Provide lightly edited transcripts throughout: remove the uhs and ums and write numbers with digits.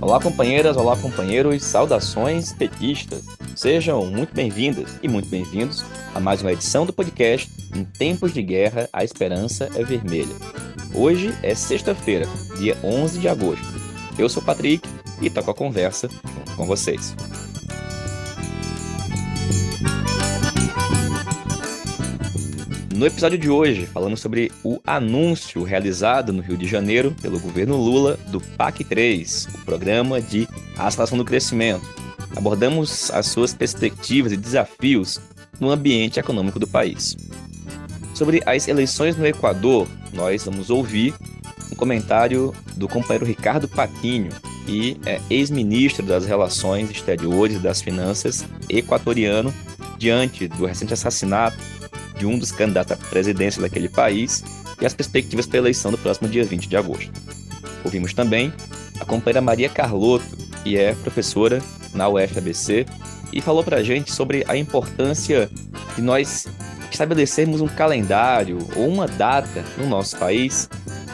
Olá, companheiras, olá, companheiros, saudações petistas. Sejam muito bem-vindas e muito bem-vindos a mais uma edição do podcast Em Tempos de Guerra, a Esperança é Vermelha. Hoje é sexta-feira, dia 11 de agosto. Eu sou o Patrick e toco a conversa junto com vocês. No episódio de hoje, falando sobre o anúncio realizado no Rio de Janeiro pelo governo Lula do PAC 3, o Programa de Aceleração do Crescimento. Abordamos as suas perspectivas e desafios no ambiente econômico do país. Sobre as eleições no Equador, nós vamos ouvir um comentário do companheiro Ricardo Paquinho, que é ex-ministro das Relações Exteriores e das Finanças equatoriano, diante do recente assassinato de um dos candidatos à presidência daquele país e as perspectivas para a eleição do próximo dia 20 de agosto. Ouvimos também a companheira Maria Carlotto, que é professora na UFABC, e falou para a gente sobre a importância de nós estabelecermos um calendário ou uma data no nosso país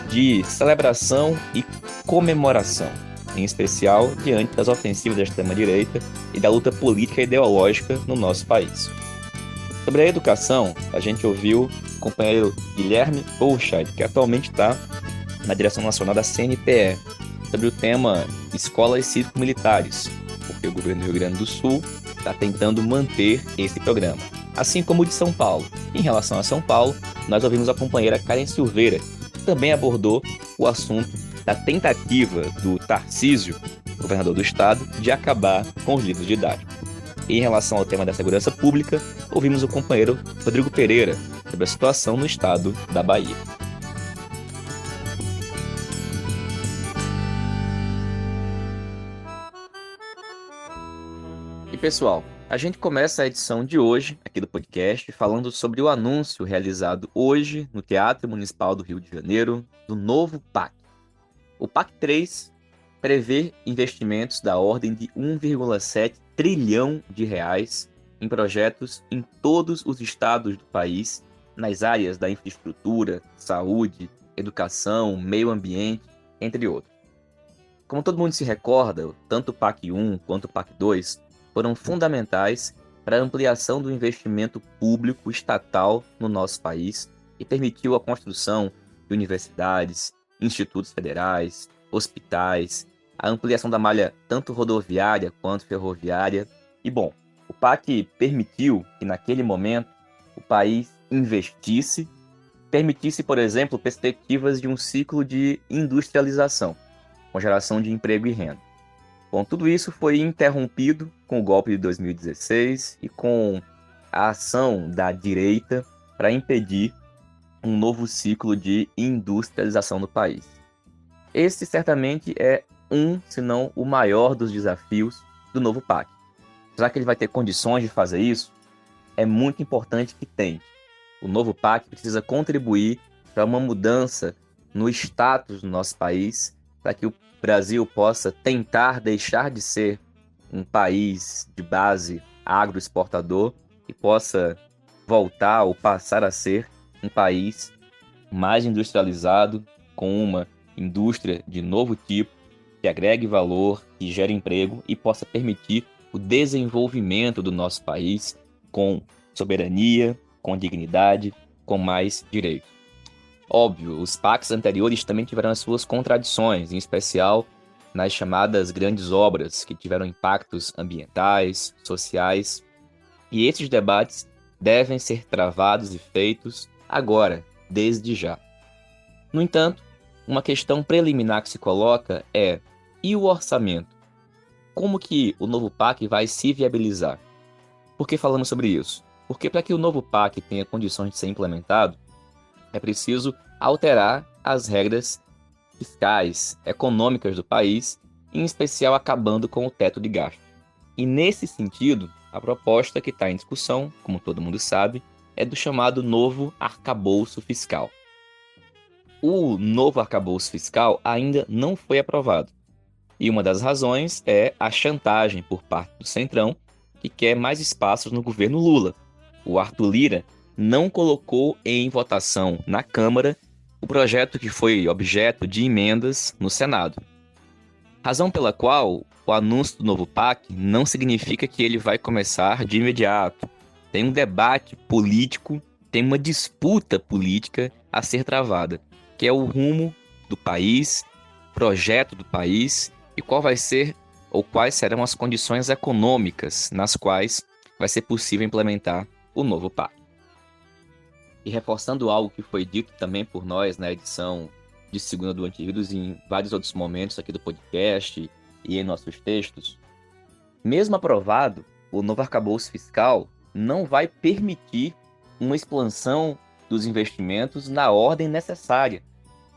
de celebração e comemoração, em especial diante das ofensivas da extrema-direita e da luta política e ideológica no nosso país. Sobre a educação, a gente ouviu o companheiro Guilherme Bolscheid, que atualmente está na direção nacional da CNPE, sobre o tema escolas cívico-militares, porque o governo do Rio Grande do Sul está tentando manter esse programa, assim como o de São Paulo. Em relação a São Paulo, nós ouvimos a companheira Karen Silveira, que também abordou o assunto da tentativa do Tarcísio, governador do estado, de acabar com os livros didáticos. Em relação ao tema da segurança pública, ouvimos o companheiro Rodrigo Pereira sobre a situação no estado da Bahia. E pessoal, a gente começa a edição de hoje, aqui do podcast, falando sobre o anúncio realizado hoje no Teatro Municipal do Rio de Janeiro do novo PAC. O PAC 3 prevê investimentos da ordem de 1,7 trilhão de reais em projetos em todos os estados do país, nas áreas da infraestrutura, saúde, educação, meio ambiente, entre outros. Como todo mundo se recorda, tanto o PAC 1 quanto o PAC 2 foram fundamentais para a ampliação do investimento público estatal no nosso país e permitiu a construção de universidades, institutos federais, hospitais, a ampliação da malha tanto rodoviária quanto ferroviária. E bom, o PAC permitiu que naquele momento o país permitisse, por exemplo, perspectivas de um ciclo de industrialização, com geração de emprego e renda. Bom, tudo isso foi interrompido com o golpe de 2016 e com a ação da direita para impedir um novo ciclo de industrialização no país. Esse certamente é se não o maior dos desafios do novo PAC. Será que ele vai ter condições de fazer isso? É muito importante que tente. O novo PAC precisa contribuir para uma mudança no status do nosso país, para que o Brasil possa tentar deixar de ser um país de base agroexportador e possa voltar ou passar a ser um país mais industrializado, com uma indústria de novo tipo, que agregue valor, que gere emprego e possa permitir o desenvolvimento do nosso país com soberania, com dignidade, com mais direitos. Óbvio, os PACs anteriores também tiveram as suas contradições, em especial nas chamadas grandes obras, que tiveram impactos ambientais, sociais, e esses debates devem ser travados e feitos agora, desde já. No entanto, uma questão preliminar que se coloca é: e o orçamento? Como que o novo PAC vai se viabilizar? Por que falamos sobre isso? Porque para que o novo PAC tenha condições de ser implementado, é preciso alterar as regras fiscais, econômicas do país, em especial acabando com o teto de gasto. E nesse sentido, a proposta que está em discussão, como todo mundo sabe, é do chamado novo arcabouço fiscal. O novo arcabouço fiscal ainda não foi aprovado. E uma das razões é a chantagem por parte do Centrão, que quer mais espaços no governo Lula. O Arthur Lira não colocou em votação na Câmara o projeto que foi objeto de emendas no Senado. Razão pela qual o anúncio do novo PAC não significa que ele vai começar de imediato. Tem um debate político, tem uma disputa política a ser travada, que é o rumo do país, projeto do país e qual vai ser ou quais serão as condições econômicas nas quais vai ser possível implementar o novo PAC. E reforçando algo que foi dito também por nós na edição de segunda do Antivírus e em vários outros momentos aqui do podcast e em nossos textos, mesmo aprovado, o novo arcabouço fiscal não vai permitir uma expansão dos investimentos na ordem necessária,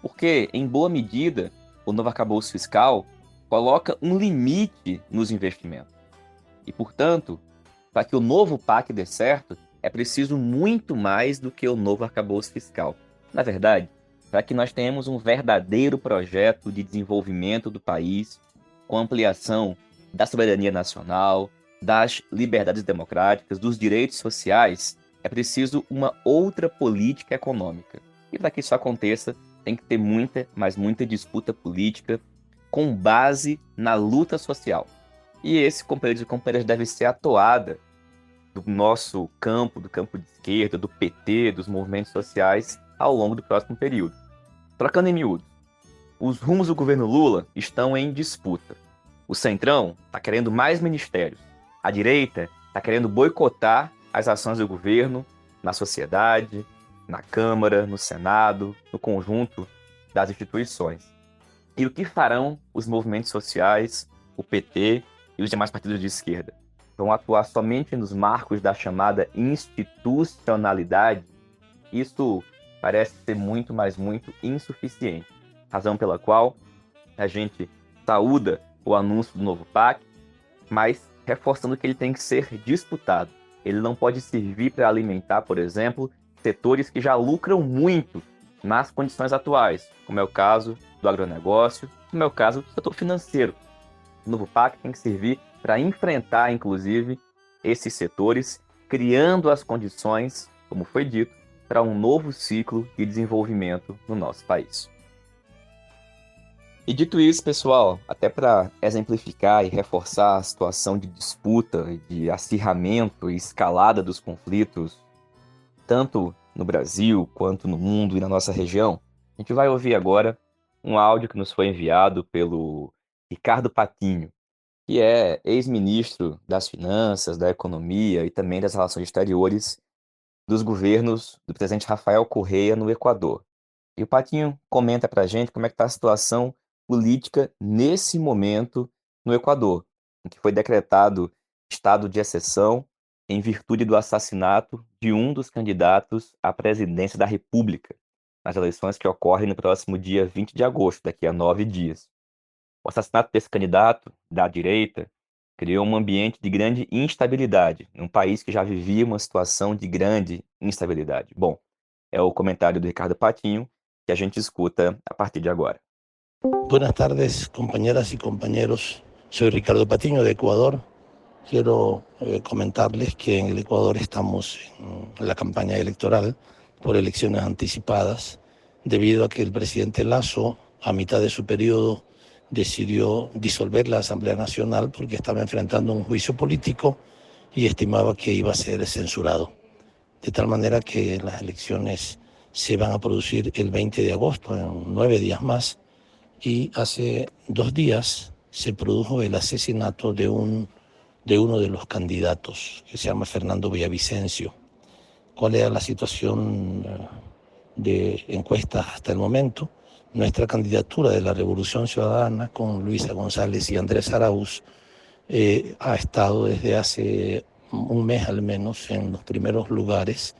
porque, em boa medida, o novo arcabouço fiscal coloca um limite nos investimentos. E, portanto, para que o novo PAC dê certo, é preciso muito mais do que o novo arcabouço fiscal. Na verdade, para que nós tenhamos um verdadeiro projeto de desenvolvimento do país, com ampliação da soberania nacional, das liberdades democráticas, dos direitos sociais, é preciso uma outra política econômica. E para que isso aconteça, tem que ter muita, mas muita disputa política com base na luta social. E esse, companheiros e companheiras, deve ser a toada do nosso campo, do campo de esquerda, do PT, dos movimentos sociais, ao longo do próximo período. Trocando em miúdos, os rumos do governo Lula estão em disputa. O Centrão está querendo mais ministérios. A direita está querendo boicotar as ações do governo na sociedade, na Câmara, no Senado, no conjunto das instituições. E o que farão os movimentos sociais, o PT e os demais partidos de esquerda? Vão atuar somente nos marcos da chamada institucionalidade? Isso parece ser muito, mas muito insuficiente. Razão pela qual a gente saúda o anúncio do novo PAC, mas reforçando que ele tem que ser disputado. Ele não pode servir para alimentar, por exemplo, setores que já lucram muito nas condições atuais, como é o caso do agronegócio, como é o caso do setor financeiro. O novo PAC tem que servir para enfrentar, inclusive, esses setores, criando as condições, como foi dito, para um novo ciclo de desenvolvimento no nosso país. E dito isso, pessoal, até para exemplificar e reforçar a situação de disputa, de acirramento e escalada dos conflitos, tanto no Brasil quanto no mundo e na nossa região, a gente vai ouvir agora um áudio que nos foi enviado pelo Ricardo Patinho, que é ex-ministro das Finanças, da Economia e também das Relações Exteriores dos governos do presidente Rafael Correa no Equador. E o Patinho comenta para a gente como é que está a situação política nesse momento no Equador, em que foi decretado estado de exceção em virtude do assassinato de um dos candidatos à presidência da República, nas eleições que ocorrem no próximo dia 20 de agosto, daqui a 9 dias. O assassinato desse candidato, da direita, criou um ambiente de grande instabilidade, num país que já vivia uma situação de grande instabilidade. Bom, é o comentário do Ricardo Patinho que a gente escuta a partir de agora. Buenas tardes, compañeras y compañeros. Soy Ricardo Patiño de Ecuador. Quiero comentarles que en el Ecuador estamos en la campaña electoral por elecciones anticipadas, debido a que el presidente Lasso, a mitad de su periodo, decidió disolver la Asamblea Nacional porque estaba enfrentando un juicio político y estimaba que iba a ser censurado. De tal manera que las elecciones se van a producir el 20 de agosto, en 9 días más, y hace 2 días se produjo el asesinato de uno de los candidatos, que se llama Fernando Villavicencio. ¿Cuál era la situación de encuestas hasta el momento? Nuestra candidatura de la Revolución Ciudadana, con Luisa González y Andrés Arauz, ha estado desde hace un mes al menos en los primeros lugares,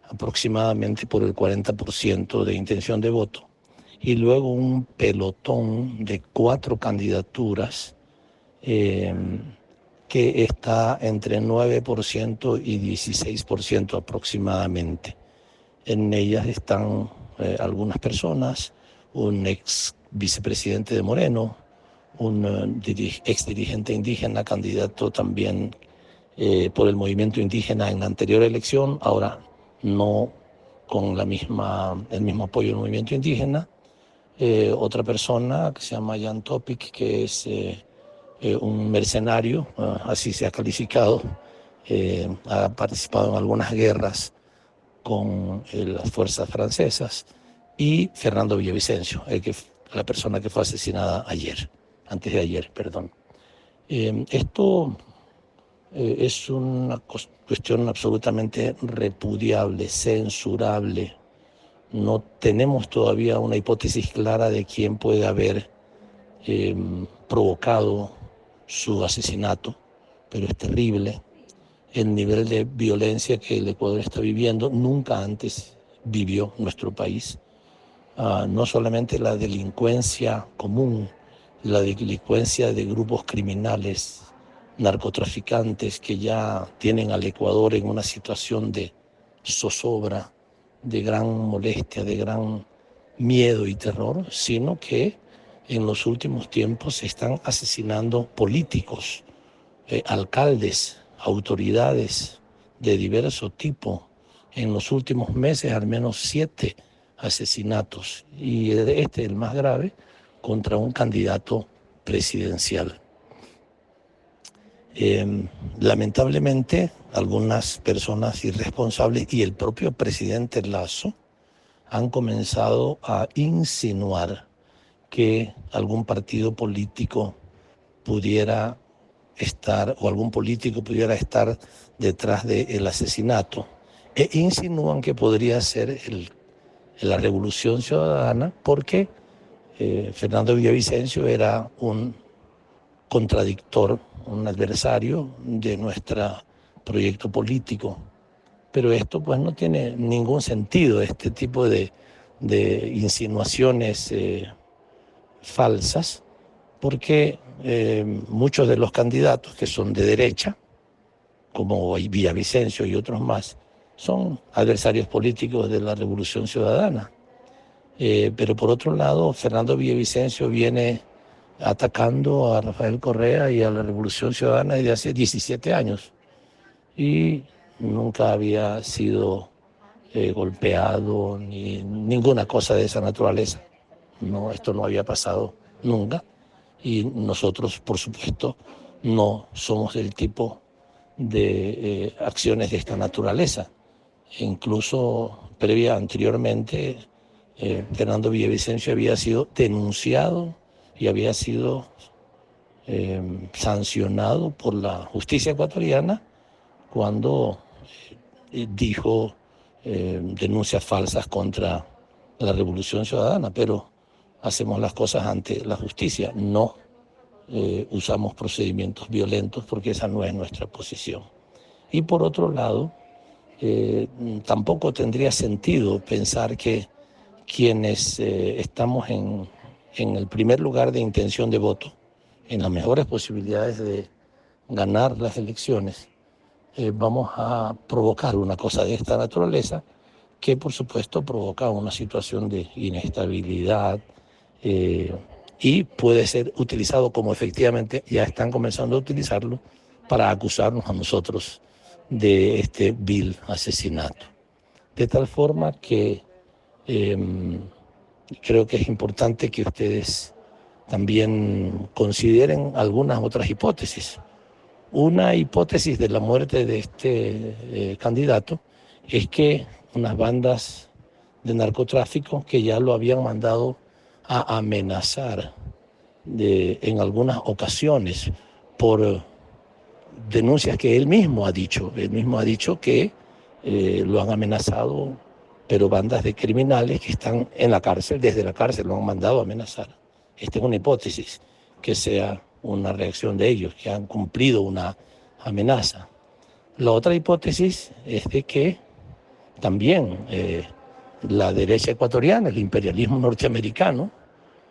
aproximadamente por el 40% de intención de voto. Y luego un pelotón de 4 candidaturas que está entre 9% y 16% aproximadamente. En ellas están algunas personas, un ex vicepresidente de Moreno, un ex dirigente indígena, candidato también por el movimiento indígena en la anterior elección, ahora no con el mismo apoyo del movimiento indígena, Otra persona que se llama Jan Topic, que es un mercenario, así se ha calificado, ha participado en algunas guerras con las fuerzas francesas, y Fernando Villavicencio, la persona que fue asesinada antes de ayer, perdón. Esto es una cuestión absolutamente repudiable, censurable. No tenemos todavía una hipótesis clara de quién puede haber provocado su asesinato, pero es terrible. El nivel de violencia que el Ecuador está viviendo nunca antes vivió nuestro país. No solamente la delincuencia común, la delincuencia de grupos criminales, narcotraficantes que ya tienen al Ecuador en una situación de zozobra, de gran molestia, de gran miedo y terror, sino que en los últimos tiempos se están asesinando políticos, alcaldes, autoridades de diverso tipo. En los últimos meses al menos 7 asesinatos, y el más grave, contra un candidato presidencial. Lamentablemente, algunas personas irresponsables y el propio presidente Lasso han comenzado a insinuar que algún partido político pudiera estar, o algún político pudiera estar detrás del asesinato, e insinúan que podría ser la Revolución Ciudadana, porque Fernando Villavicencio era un contradictor, un adversario de nuestro proyecto político. Pero esto pues no tiene ningún sentido, este tipo de insinuaciones falsas, porque muchos de los candidatos que son de derecha, como Villavicencio y otros más, son adversarios políticos de la Revolución Ciudadana. Pero por otro lado, Fernando Villavicencio viene atacando a Rafael Correa y a la Revolución Ciudadana desde hace 17 años y nunca había sido golpeado ni ninguna cosa de esa naturaleza. No, esto no había pasado nunca, y nosotros, por supuesto, no somos del tipo de acciones de esta naturaleza. Incluso anteriormente, Fernando Villavicencio había sido denunciado y había sido sancionado por la justicia ecuatoriana cuando dijo denuncias falsas contra la Revolución Ciudadana, pero hacemos las cosas ante la justicia, no usamos procedimientos violentos, porque esa no es nuestra posición. Y por otro lado, tampoco tendría sentido pensar que quienes estamos en el primer lugar de intención de voto, en las mejores posibilidades de ganar las elecciones, vamos a provocar una cosa de esta naturaleza, que por supuesto provoca una situación de inestabilidad y puede ser utilizado, como efectivamente ya están comenzando a utilizarlo, para acusarnos a nosotros de este vil asesinato. De tal forma que creo que es importante que ustedes también consideren algunas otras hipótesis. Una hipótesis de la muerte de este candidato es que unas bandas de narcotráfico que ya lo habían mandado a amenazar en algunas ocasiones por denuncias que él mismo ha dicho. Él mismo ha dicho que lo han amenazado, pero bandas de criminales que están en la cárcel, desde la cárcel lo han mandado a amenazar. Esta es una hipótesis, que sea una reacción de ellos, que han cumplido una amenaza. La otra hipótesis es de que también la derecha ecuatoriana, el imperialismo norteamericano,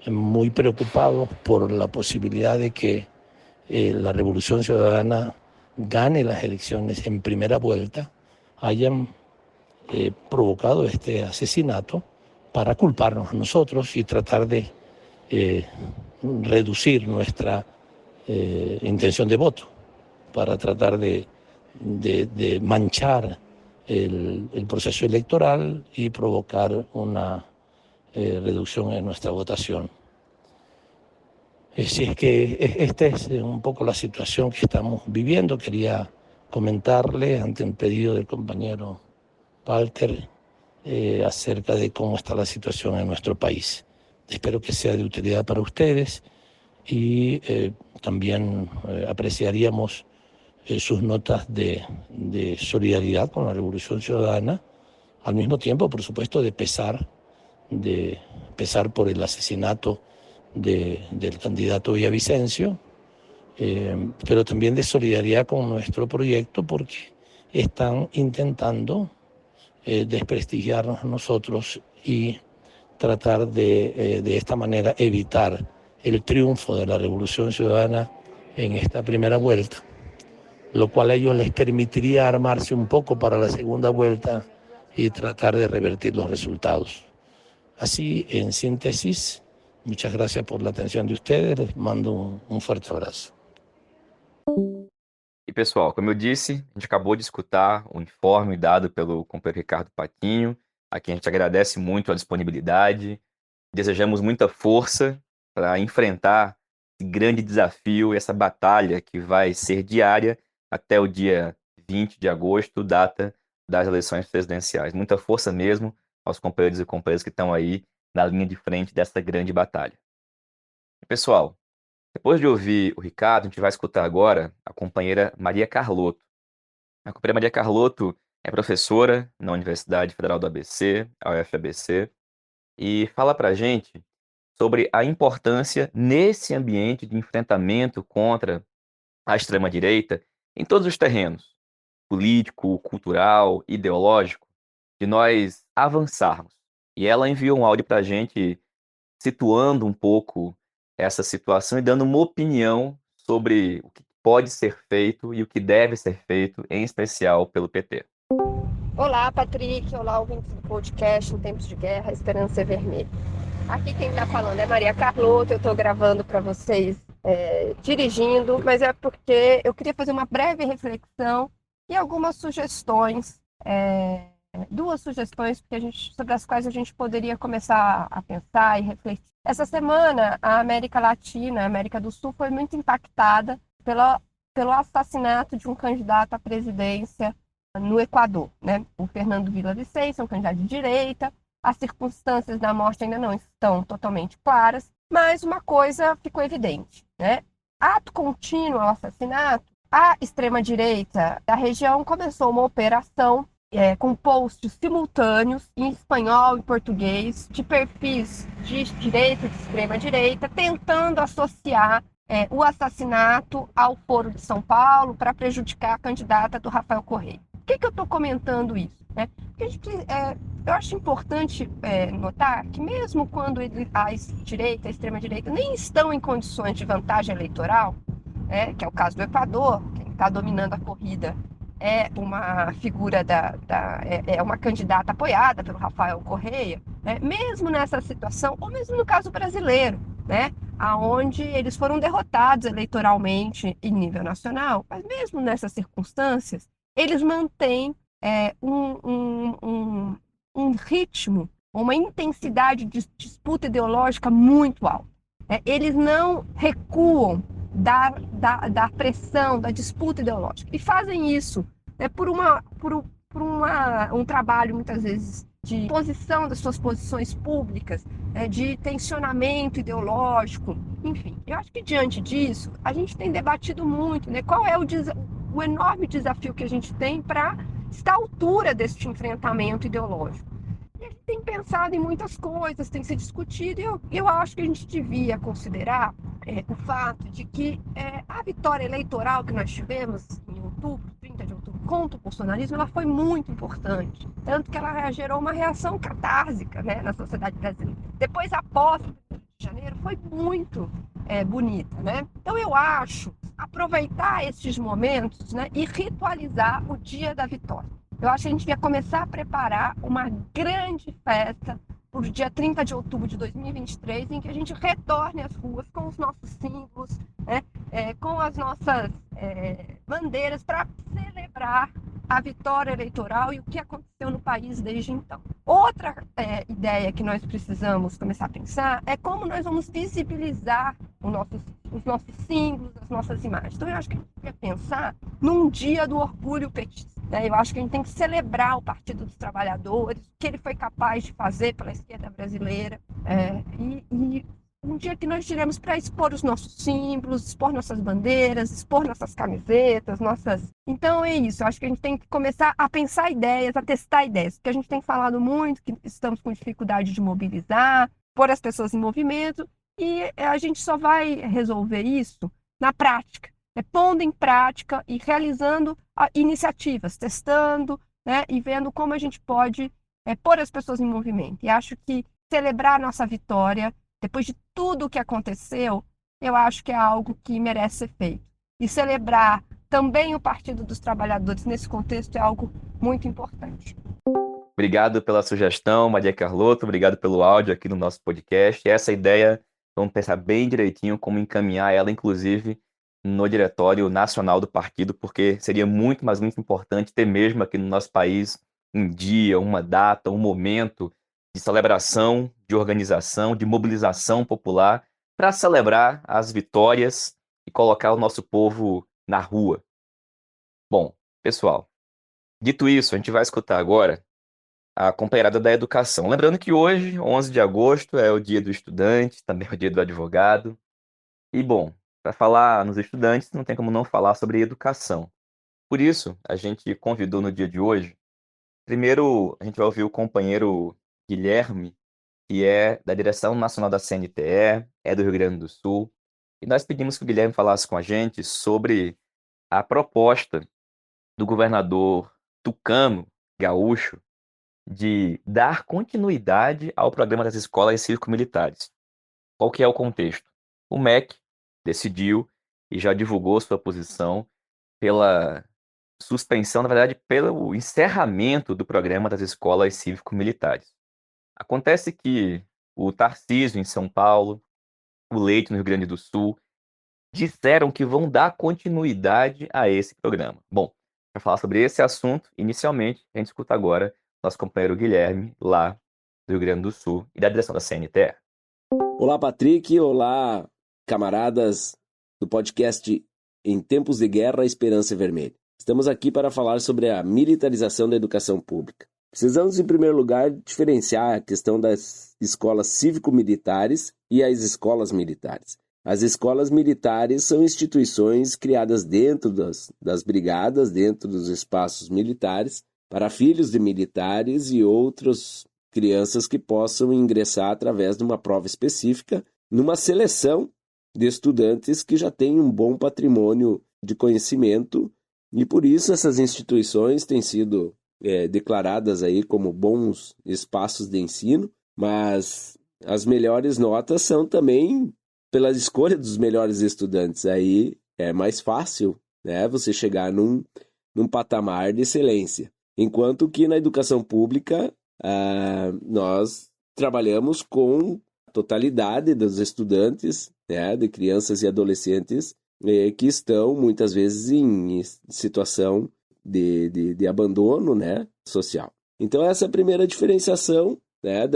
muy preocupado por la posibilidad de que la Revolución Ciudadana gane las elecciones en primera vuelta, hayan provocado este asesinato para culparnos a nosotros y tratar de reducir nuestra intención de voto, para tratar de manchar el proceso electoral y provocar una reducción en nuestra votación. Si es que esta es un poco la situación que estamos viviendo. Quería comentarle ante un pedido del compañero Walter acerca de cómo está la situación en nuestro país. Espero que sea de utilidad para ustedes y también apreciaríamos sus notas de solidaridad con la Revolución Ciudadana, al mismo tiempo, por supuesto, de pesar por el asesinato del candidato Villavicencio, pero también de solidaridad con nuestro proyecto porque están intentando desprestigiarnos a nosotros y tratar de esta manera evitar el triunfo de la Revolución Ciudadana en esta primera vuelta, lo cual a ellos les permitiría armarse un poco para la segunda vuelta y tratar de revertir los resultados. Así, en síntesis, muchas gracias por la atención de ustedes, les mando um forte abraço. E pessoal, como eu disse, a gente acabou de escutar o informe dado pelo companheiro Ricardo Patinho, a quem a gente agradece muito a disponibilidade, desejamos muita força para enfrentar esse grande desafio, essa batalha que vai ser diária até o dia 20 de agosto, data das eleições presidenciais. Muita força mesmo aos companheiros e companheiras que estão aí na linha de frente dessa grande batalha. E, pessoal, depois de ouvir o Ricardo, a gente vai escutar agora a companheira Maria Carlotto. A companheira Maria Carlotto é professora na Universidade Federal do ABC, a UFABC, e fala pra gente sobre a importância nesse ambiente de enfrentamento contra a extrema-direita em todos os terrenos, político, cultural, ideológico, de nós avançarmos. E ela enviou um áudio pra gente situando um pouco essa situação e dando uma opinião sobre o que pode ser feito e o que deve ser feito, em especial pelo PT. Olá, Patrick. Olá, ouvintes do podcast Em Tempos de Guerra, Esperança é Vermelha. Aqui quem está falando é Maria Carlotto. Eu estou gravando para vocês dirigindo, mas é porque eu queria fazer uma breve reflexão e algumas sugestões, duas sugestões sobre as quais a gente poderia começar a pensar e refletir. Essa semana, a América Latina, a América do Sul, foi muito impactada pelo assassinato de um candidato à presidência no Equador, né? O Fernando Villavicencio, um candidato de direita. As circunstâncias da morte ainda não estão totalmente claras, mas uma coisa ficou evidente, né? Ato contínuo ao assassinato, a extrema-direita da região começou uma operação com posts simultâneos em espanhol e português de perfis de direita e de extrema-direita, tentando associar o assassinato ao Foro de São Paulo para prejudicar a candidata do Rafael Correia. Por que eu estou comentando isso? Né? Porque eu acho importante notar que mesmo quando a extrema-direita nem estão em condições de vantagem eleitoral, que é o caso do Equador, quem está dominando a corrida é uma figura é uma candidata apoiada pelo Rafael Correia, né? Mesmo nessa situação, ou mesmo no caso brasileiro, né? Onde eles foram derrotados eleitoralmente em nível nacional, mas mesmo nessas circunstâncias, eles mantêm um ritmo, uma intensidade de disputa ideológica muito alta. Eles não recuam da pressão, da disputa ideológica. E fazem isso por um trabalho, muitas vezes, de posição das suas posições públicas, de tensionamento ideológico, enfim. Eu acho que, diante disso, a gente tem debatido muito, né, qual é o enorme desafio que a gente tem para estar à altura deste enfrentamento ideológico. E a gente tem pensado em muitas coisas, tem se discutido, e eu acho que a gente devia considerar o fato de que a vitória eleitoral que nós tivemos em outubro, 30 de outubro, contra o bolsonarismo, ela foi muito importante. Tanto que ela gerou uma reação catársica, né, na sociedade brasileira. Depois, a posse do Rio de Janeiro foi muito bonita, né? Então, eu acho aproveitar esses momentos, né, e ritualizar o dia da vitória. Eu acho que a gente devia começar a preparar uma grande festa para o dia 30 de outubro de 2023, em que a gente retorne às ruas com os nossos símbolos, né, com as nossas bandeiras, para celebrar a vitória eleitoral e o que aconteceu no país desde então. Outra ideia que nós precisamos começar a pensar é como nós vamos visibilizar os nossos símbolos, as nossas imagens. Então, eu acho que a gente tem que pensar num dia do orgulho petista, né? Eu acho que a gente tem que celebrar o Partido dos Trabalhadores, o que ele foi capaz de fazer pela esquerda brasileira, e um dia que nós tiremos para expor os nossos símbolos, expor nossas bandeiras, expor nossas camisetas, Então é isso, eu acho que a gente tem que começar a pensar ideias, a testar ideias, porque a gente tem falado muito que estamos com dificuldade de mobilizar, pôr as pessoas em movimento, e a gente só vai resolver isso na prática, pondo em prática e realizando iniciativas, testando, né, e vendo como a gente pode pôr as pessoas em movimento. E acho que celebrar a nossa vitória, depois de tudo o que aconteceu, eu acho que é algo que merece ser feito. E celebrar também o Partido dos Trabalhadores nesse contexto é algo muito importante. Obrigado pela sugestão, Maria Carlota. Obrigado pelo áudio aqui no nosso podcast. E essa ideia, vamos pensar bem direitinho como encaminhar ela, inclusive, no Diretório Nacional do Partido, porque seria muito, mas muito importante ter mesmo aqui no nosso país um dia, uma data, um momento de celebração, de organização, de mobilização popular para celebrar as vitórias e colocar o nosso povo na rua. Bom, pessoal, dito isso, a gente vai escutar agora a companheirada da educação. Lembrando que hoje, 11 de agosto, é o dia do estudante, também é o dia do advogado. E, bom, para falar nos estudantes, não tem como não falar sobre educação. Por isso, a gente convidou no dia de hoje, primeiro, a gente vai ouvir o companheiro Guilherme, que é da direção nacional da CNTE, é do Rio Grande do Sul, e nós pedimos que o Guilherme falasse com a gente sobre a proposta do governador tucano, gaúcho, de dar continuidade ao programa das escolas cívico-militares. Qual que é o contexto? O MEC decidiu e já divulgou sua posição pela suspensão, na verdade, pelo encerramento do programa das escolas cívico-militares. Acontece que o Tarcísio, em São Paulo, o Leite, no Rio Grande do Sul, disseram que vão dar continuidade a esse programa. Bom, para falar sobre esse assunto, inicialmente, a gente escuta agora nosso companheiro Guilherme, lá do Rio Grande do Sul, e da direção da CNTE. Olá, Patrick. Olá, camaradas do podcast Em Tempos de Guerra, Esperança Vermelha. Estamos aqui para falar sobre a militarização da educação pública. Precisamos, em primeiro lugar, diferenciar a questão das escolas cívico-militares e as escolas militares. As escolas militares são instituições criadas dentro das brigadas, dentro dos espaços militares, para filhos de militares e outras crianças que possam ingressar através de uma prova específica, numa seleção de estudantes que já têm um bom patrimônio de conhecimento, e por isso essas instituições têm sido declaradas aí como bons espaços de ensino, mas as melhores notas são também pela escolha dos melhores estudantes. Aí é mais fácil, né, você chegar num patamar de excelência. Enquanto que na educação pública nós trabalhamos com a totalidade dos estudantes, né, de crianças e adolescentes que estão muitas vezes em situação de abandono, né, social. Então essa é a primeira diferenciação, né,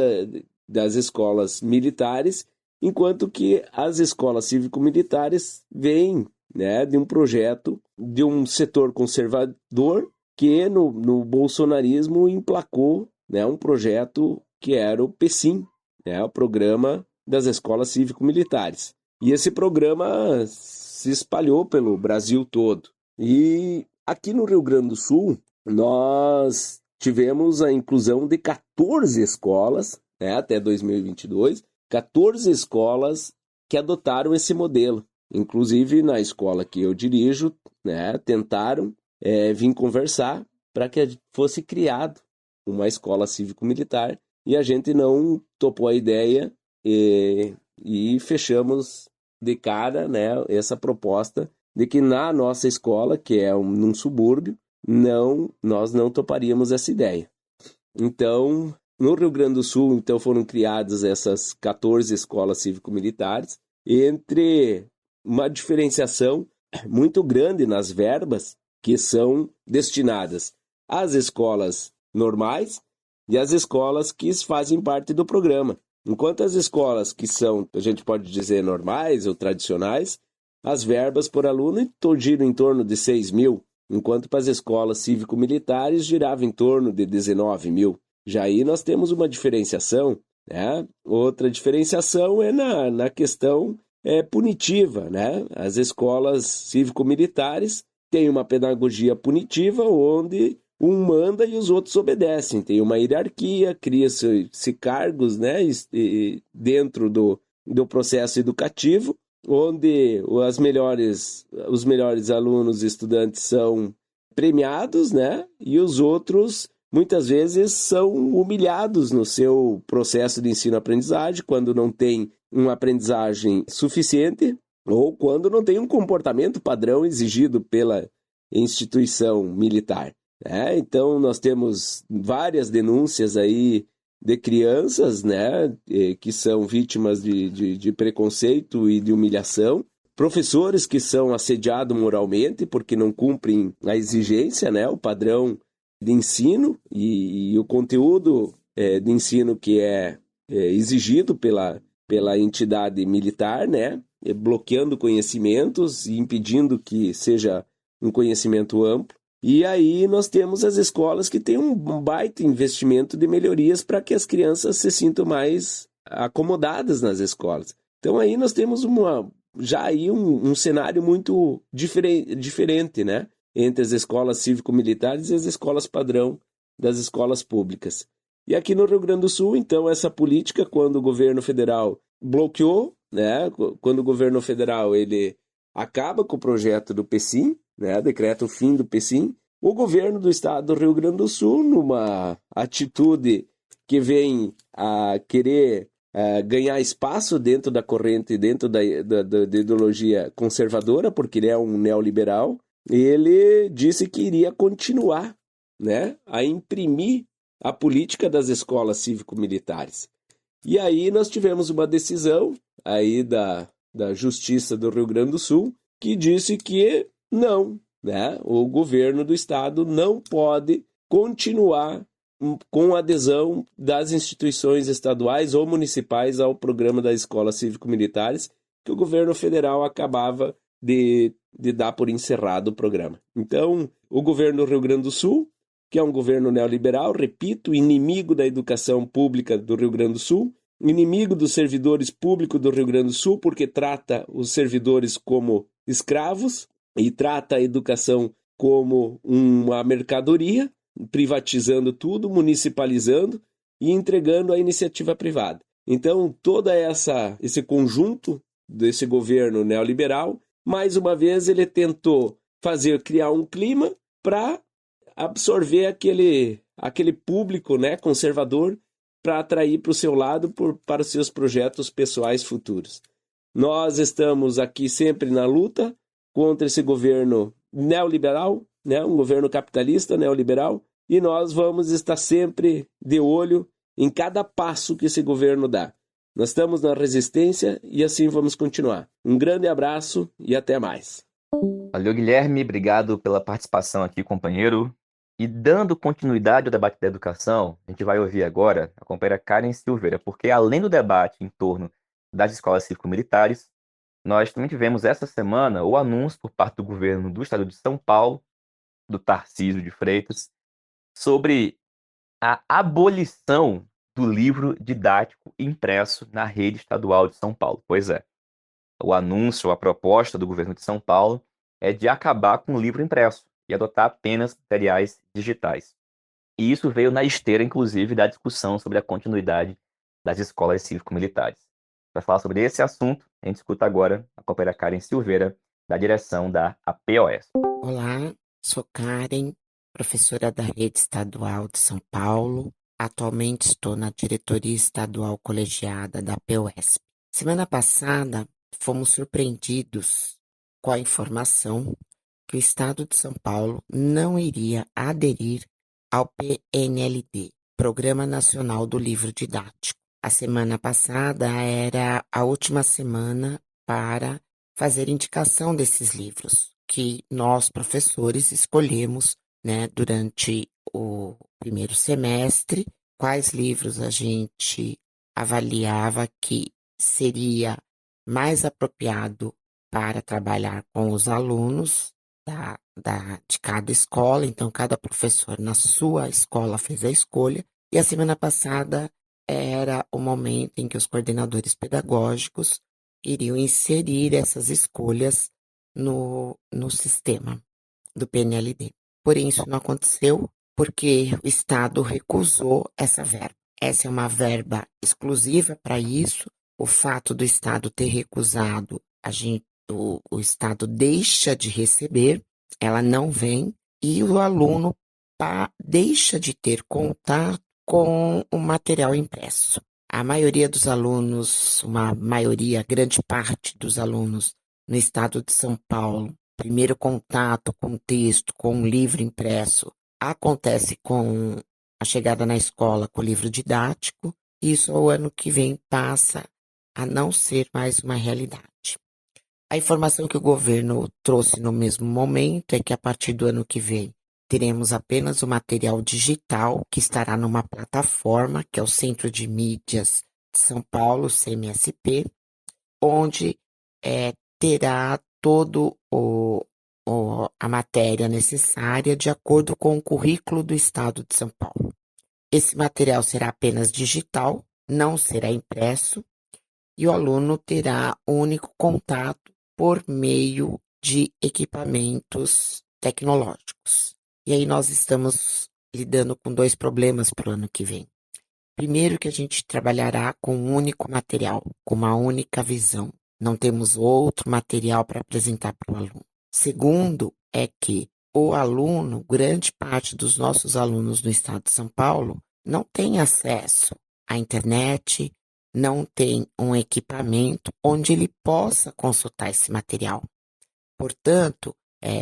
das escolas militares, enquanto que as escolas cívico-militares vêm, né, de um projeto de um setor conservador que no bolsonarismo emplacou, né, um projeto que era o PECIM, né, o Programa das Escolas Cívico-Militares. E esse programa se espalhou pelo Brasil todo. E aqui no Rio Grande do Sul, nós tivemos a inclusão de 14 escolas, né, até 2022, 14 escolas que adotaram esse modelo. Inclusive, na escola que eu dirijo, né, tentaram vir conversar para que fosse criado uma escola cívico-militar, e a gente não topou a ideia e fechamos de cara, né, essa proposta de que na nossa escola, que é num subúrbio, nós não toparíamos essa ideia. Então, no Rio Grande do Sul, então, foram criadas essas 14 escolas cívico-militares, entre uma diferenciação muito grande nas verbas que são destinadas às escolas normais e as escolas que fazem parte do programa. Enquanto as escolas que são, a gente pode dizer, normais ou tradicionais, as verbas por aluno giram em torno de 6 mil, enquanto para as escolas cívico-militares girava em torno de 19 mil. Já aí nós temos uma diferenciação, né? Outra diferenciação é na questão punitiva, né? As escolas cívico-militares têm uma pedagogia punitiva onde um manda e os outros obedecem. Tem uma hierarquia, cria-se cargos, né, dentro do processo educativo, onde os melhores alunos e estudantes são premiados, né, e os outros muitas vezes são humilhados no seu processo de ensino-aprendizagem, quando não tem uma aprendizagem suficiente ou quando não tem um comportamento padrão exigido pela instituição militar. Então, nós temos várias denúncias aí de crianças, né, que são vítimas de preconceito e de humilhação, professores que são assediados moralmente porque não cumprem a exigência, né, o padrão de ensino e o conteúdo de ensino que é exigido pela entidade militar, né, bloqueando conhecimentos e impedindo que seja um conhecimento amplo. E aí nós temos as escolas que têm um baita investimento de melhorias para que as crianças se sintam mais acomodadas nas escolas. Então aí nós temos já aí um cenário muito diferente, né? Entre as escolas cívico-militares e as escolas padrão das escolas públicas. E aqui no Rio Grande do Sul, então, essa política, quando o governo federal bloqueou, né? Quando o governo federal ele acaba com o projeto do PECIM, né, decreta o fim do PECIM, o governo do estado do Rio Grande do Sul, numa atitude que vem a querer ganhar espaço dentro da corrente, dentro da ideologia conservadora, porque ele é um neoliberal, ele disse que iria continuar, né, a imprimir a política das escolas cívico-militares. E aí nós tivemos uma decisão aí da Justiça do Rio Grande do Sul que disse que não, né? O governo do estado não pode continuar com a adesão das instituições estaduais ou municipais ao programa das escolas cívico-militares, que o governo federal acabava de dar por encerrado o programa. Então, o governo do Rio Grande do Sul, que é um governo neoliberal, repito, inimigo da educação pública do Rio Grande do Sul, inimigo dos servidores públicos do Rio Grande do Sul, porque trata os servidores como escravos, e trata a educação como uma mercadoria, privatizando tudo, municipalizando e entregando à iniciativa privada. Então, todo esse conjunto desse governo neoliberal, mais uma vez, ele tentou criar um clima para absorver aquele público, né, conservador, para atrair para o seu lado para os seus projetos pessoais futuros. Nós estamos aqui sempre na luta contra esse governo neoliberal, né? Um governo capitalista neoliberal, e nós vamos estar sempre de olho em cada passo que esse governo dá. Nós estamos na resistência e assim vamos continuar. Um grande abraço e até mais. Valeu, Guilherme. Obrigado pela participação aqui, companheiro. E dando continuidade ao debate da educação, a gente vai ouvir agora a companheira Karen Silveira, porque além do debate em torno das escolas cívico-militares, nós também tivemos essa semana o anúncio por parte do governo do estado de São Paulo, do Tarcísio de Freitas, sobre a abolição do livro didático impresso na rede estadual de São Paulo. Pois é, o anúncio, a proposta do governo de São Paulo é de acabar com o livro impresso e adotar apenas materiais digitais. E isso veio na esteira, inclusive, da discussão sobre a continuidade das escolas cívico-militares. Para falar sobre esse assunto, a gente escuta agora a companheira Karen Silveira, da direção da APOS. Olá, sou Karen, professora da Rede Estadual de São Paulo. Atualmente estou na diretoria estadual colegiada da APOS. Semana passada, fomos surpreendidos com a informação que o Estado de São Paulo não iria aderir ao PNLD, Programa Nacional do Livro Didático. A semana passada era a última semana para fazer indicação desses livros, que nós, professores, escolhemos, né, durante o primeiro semestre quais livros a gente avaliava que seria mais apropriado para trabalhar com os alunos de cada escola. Então, cada professor na sua escola fez a escolha. E a semana passada era o momento em que os coordenadores pedagógicos iriam inserir essas escolhas no sistema do PNLD. Porém, isso não aconteceu porque o Estado recusou essa verba. Essa é uma verba exclusiva para isso. O fato do Estado ter recusado, o Estado deixa de receber, ela não vem, e o aluno deixa de ter contato com o material impresso. A maioria dos alunos, grande parte dos alunos no estado de São Paulo, primeiro contato com o texto, com o livro impresso, acontece com a chegada na escola com o livro didático, e isso ao ano que vem passa a não ser mais uma realidade. A informação que o governo trouxe no mesmo momento é que a partir do ano que vem teremos apenas o material digital que estará numa plataforma, que é o Centro de Mídias de São Paulo, CMSP, onde terá todo a matéria necessária de acordo com o currículo do Estado de São Paulo. Esse material será apenas digital, não será impresso, e o aluno terá único contato por meio de equipamentos tecnológicos. E aí nós estamos lidando com 2 problemas para o ano que vem. Primeiro, que a gente trabalhará com um único material, com uma única visão. Não temos outro material para apresentar para o aluno. Segundo, é que o aluno, grande parte dos nossos alunos no estado de São Paulo, não tem acesso à internet, não tem um equipamento onde ele possa consultar esse material. Portanto,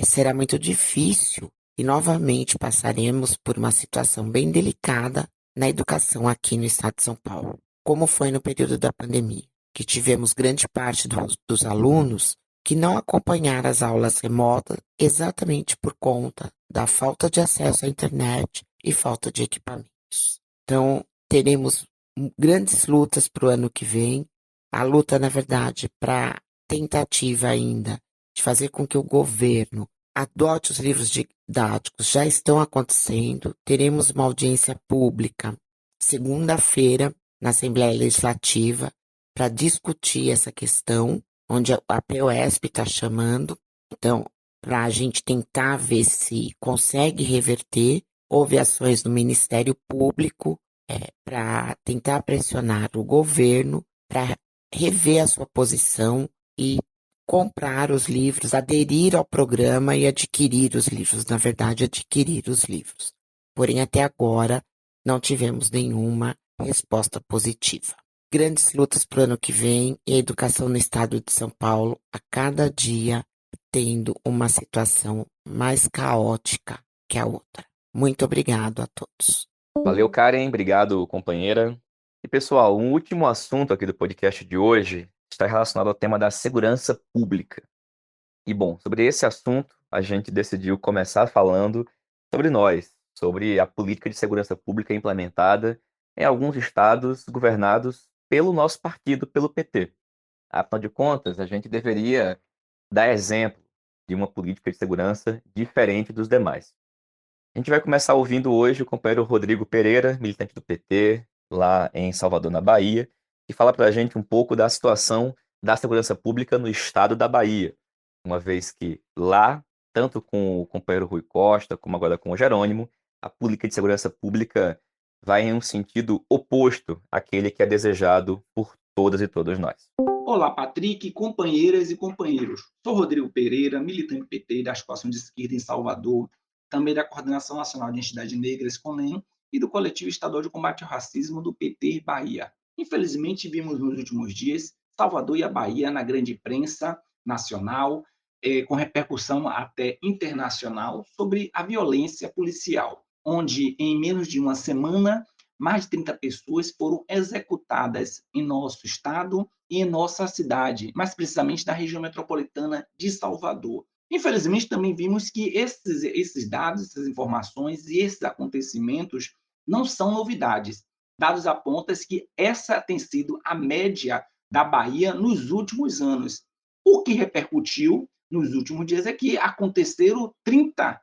será muito difícil e novamente passaremos por uma situação bem delicada na educação aqui no estado de São Paulo, como foi no período da pandemia, que tivemos grande parte dos alunos que não acompanharam as aulas remotas exatamente por conta da falta de acesso à internet e falta de equipamentos. Então, teremos grandes lutas para o ano que vem. A luta, na verdade, para tentativa ainda de fazer com que o governo adote os livros didáticos já estão acontecendo. Teremos uma audiência pública segunda-feira na Assembleia Legislativa para discutir essa questão, onde a POSP está chamando. Então, para a gente tentar ver se consegue reverter. Houve ações no Ministério Público para tentar pressionar o governo para rever a sua posição e comprar os livros, aderir ao programa e adquirir os livros. Na verdade, adquirir os livros. Porém, até agora, não tivemos nenhuma resposta positiva. Grandes lutas para o ano que vem e a educação no estado de São Paulo, a cada dia, tendo uma situação mais caótica que a outra. Muito obrigado a todos. Valeu, Karen. Obrigado, companheira. E, pessoal, um último assunto aqui do podcast de hoje está relacionado ao tema da segurança pública. E, bom, sobre esse assunto, a gente decidiu começar falando sobre nós, sobre a política de segurança pública implementada em alguns estados governados pelo nosso partido, pelo PT. Afinal de contas, a gente deveria dar exemplo de uma política de segurança diferente dos demais. A gente vai começar ouvindo hoje o companheiro Rodrigo Pereira, militante do PT, lá em Salvador, na Bahia, que fala para a gente um pouco da situação da segurança pública no estado da Bahia, uma vez que lá, tanto com o companheiro Rui Costa, como agora com o Jerônimo, a política de segurança pública vai em um sentido oposto àquele que é desejado por todas e todos nós. Olá, Patrick, companheiras e companheiros. Sou Rodrigo Pereira, militante do PT da Articulação de Esquerda em Salvador, também da Coordenação Nacional de Entidades Negras, CONEM, e do Coletivo Estadual de Combate ao Racismo do PT Bahia. Infelizmente, vimos nos últimos dias Salvador e a Bahia na grande imprensa nacional, com repercussão até internacional, sobre a violência policial, onde em menos de uma semana, mais de 30 pessoas foram executadas em nosso estado e em nossa cidade, mais precisamente na região metropolitana de Salvador. Infelizmente, também vimos que esses dados, essas informações e esses acontecimentos não são novidades. Dados apontam que essa tem sido a média da Bahia nos últimos anos. O que repercutiu nos últimos dias é que aconteceram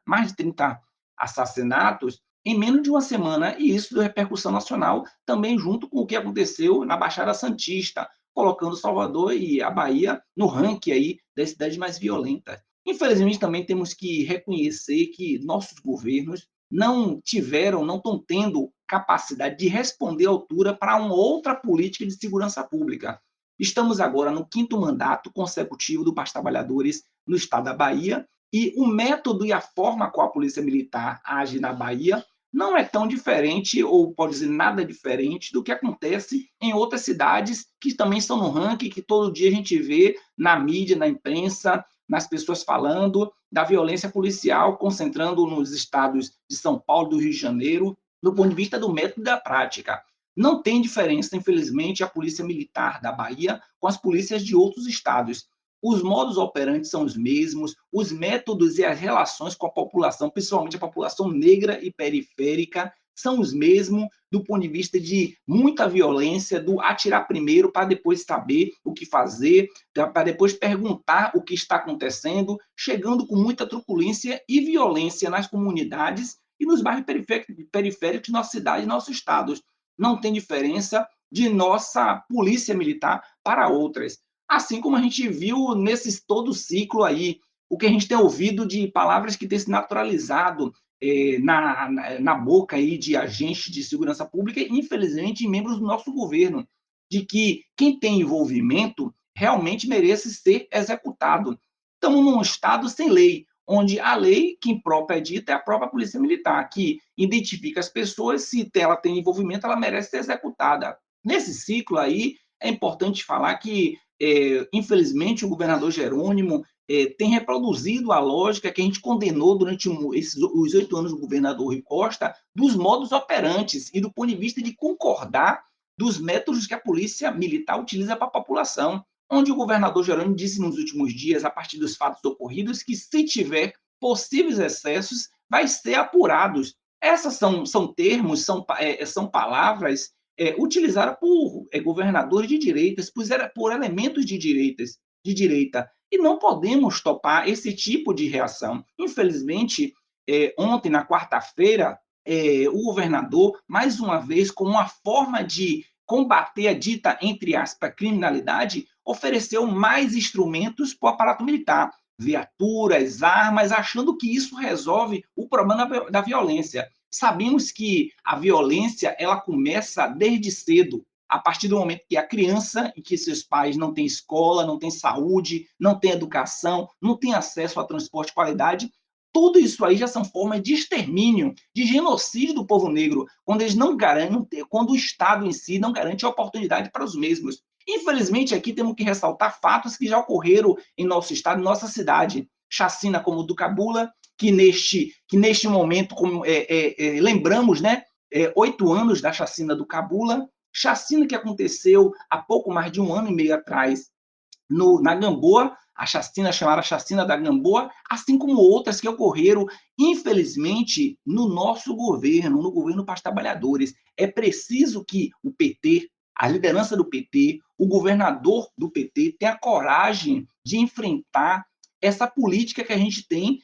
mais de 30 assassinatos em menos de uma semana, e isso deu repercussão nacional, também junto com o que aconteceu na Baixada Santista, colocando Salvador e a Bahia no ranking aí das cidades mais violentas. Infelizmente, também temos que reconhecer que nossos governos não estão tendo capacidade de responder à altura para uma outra política de segurança pública. Estamos agora no 5º mandato consecutivo do Partido dos Trabalhadores no estado da Bahia, e o método e a forma como a Polícia Militar age na Bahia não é tão diferente, ou pode dizer nada diferente, do que acontece em outras cidades que também estão no ranking, que todo dia a gente vê na mídia, na imprensa, nas pessoas falando da violência policial, concentrando nos estados de São Paulo, do Rio de Janeiro, do ponto de vista do método e da prática. Não tem diferença, infelizmente, a Polícia Militar da Bahia com as polícias de outros estados. Os modos operantes são os mesmos, os métodos e as relações com a população, principalmente a população negra e periférica, são os mesmos do ponto de vista de muita violência, do atirar primeiro para depois saber o que fazer, para depois perguntar o que está acontecendo, chegando com muita truculência e violência nas comunidades e nos bairros periféricos de nossa cidade e nossos estados. Não tem diferença de nossa polícia militar para outras. Assim como a gente viu nesse todo ciclo aí, o que a gente tem ouvido de palavras que têm se naturalizado na boca aí de agentes de segurança pública, infelizmente, membros do nosso governo, de que quem tem envolvimento realmente merece ser executado. Estamos num estado sem lei, onde a lei, quem própria é dita, é a própria Polícia Militar, que identifica as pessoas, se ela tem envolvimento, ela merece ser executada. Nesse ciclo aí, é importante falar que, infelizmente, o governador Jerônimo tem reproduzido a lógica que a gente condenou durante os 8 anos do governador Rui Costa, dos modus operantes e do ponto de vista de concordar dos métodos que a polícia militar utiliza para a população, onde o governador Jerônimo disse nos últimos dias, a partir dos fatos ocorridos, que se tiver possíveis excessos, vai ser apurados. Essas são termos, são palavras utilizadas por governadores de direitas, por elementos de direita. E não podemos topar esse tipo de reação. Infelizmente, ontem, na quarta-feira, o governador, mais uma vez, como uma forma de combater a dita, entre aspas, criminalidade, ofereceu mais instrumentos para o aparato militar, viaturas, armas, achando que isso resolve o problema da violência. Sabemos que a violência ela começa desde cedo, a partir do momento que a criança e que seus pais não têm escola, não têm saúde, não têm educação, não têm acesso a transporte de qualidade, tudo isso aí já são formas de extermínio, de genocídio do povo negro, quando eles não garantem, quando o Estado em si não garante a oportunidade para os mesmos. Infelizmente, aqui temos que ressaltar fatos que já ocorreram em nosso estado, em nossa cidade. Chacina como o do Cabula, que neste momento, lembramos, né, 8 anos da chacina do Cabula, chacina que aconteceu há pouco mais de 1 ano e meio atrás na Gamboa, a chacina chamada Chacina da Gamboa, assim como outras que ocorreram, infelizmente, no nosso governo, no governo para os trabalhadores. É preciso que o PT, a liderança do PT, o governador do PT, tenha coragem de enfrentar essa política que a gente tem,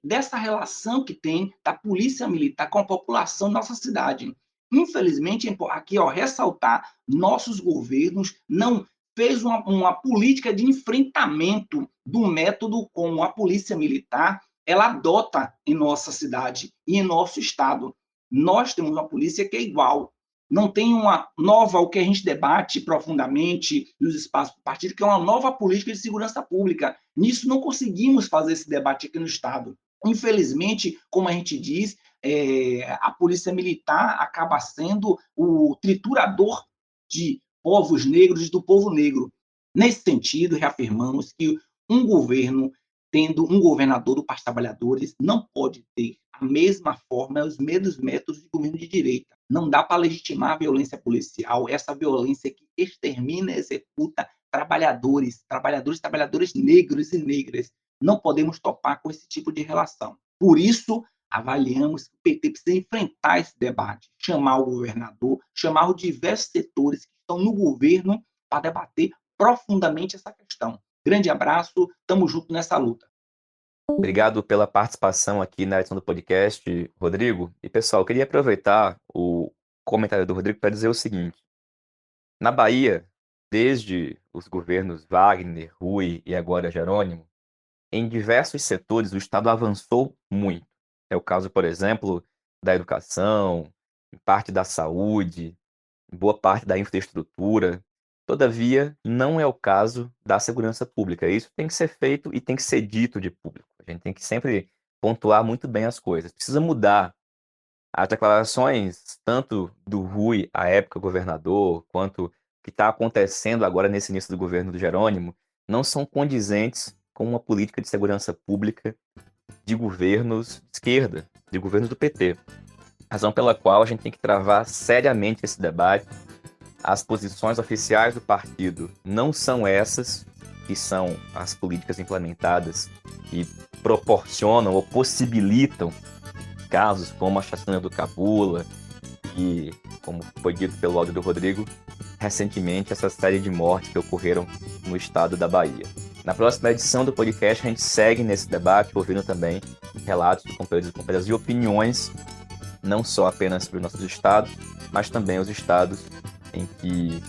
dessa relação que tem da polícia militar com a população da nossa cidade. Infelizmente, aqui, ressaltar, nossos governos não fez uma política de enfrentamento do método como a polícia militar ela adota em nossa cidade e em nosso estado. Nós temos uma polícia que é igual. Não tem uma nova, o que a gente debate profundamente nos espaços do partido, que é uma nova política de segurança pública. Nisso não conseguimos fazer esse debate aqui no estado. Infelizmente, como a gente diz, a polícia militar acaba sendo o triturador de povos negros, do povo negro. Nesse sentido, reafirmamos que um governo, tendo um governador do Partido dos Trabalhadores, não pode ter a mesma forma, os mesmos métodos de governo de direita. Não dá para legitimar a violência policial, essa violência que extermina e executa trabalhadores negros e negras. Não podemos topar com esse tipo de relação. Por isso, avaliamos que o PT precisa enfrentar esse debate, chamar o governador, chamar os diversos setores que estão no governo para debater profundamente essa questão. Grande abraço, estamos juntos nessa luta. Obrigado pela participação aqui na edição do podcast, Rodrigo. E, pessoal, eu queria aproveitar o comentário do Rodrigo para dizer o seguinte. Na Bahia, desde os governos Wagner, Rui e agora Jerônimo, em diversos setores o Estado avançou muito. É o caso, por exemplo, da educação, em parte da saúde, em boa parte da infraestrutura. Todavia, não é o caso da segurança pública. Isso tem que ser feito e tem que ser dito de público. A gente tem que sempre pontuar muito bem as coisas. Precisa mudar. As declarações, tanto do Rui, à época governador, quanto o que está acontecendo agora nesse início do governo do Jerônimo, não são condizentes com uma política de segurança pública de governos de esquerda, de governos do PT. Razão pela qual a gente tem que travar seriamente esse debate. As posições oficiais do partido não são essas, que são as políticas implementadas que proporcionam ou possibilitam casos como a chacina do Cabula e, como foi dito pelo áudio do Rodrigo, recentemente essa série de mortes que ocorreram no estado da Bahia. Na próxima edição do podcast a gente segue nesse debate, ouvindo também relatos de companheiros e companheiras e opiniões, não só apenas sobre os nossos estados, mas também os estados em que,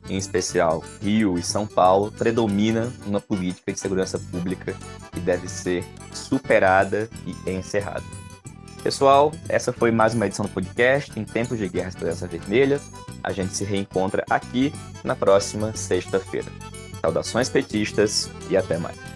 em especial, Rio e São Paulo, predomina uma política de segurança pública que deve ser superada e encerrada. Pessoal, essa foi mais uma edição do podcast Em Tempos de Guerra Esperança Vermelha. A gente se reencontra aqui na próxima sexta-feira. Saudações petistas e até mais.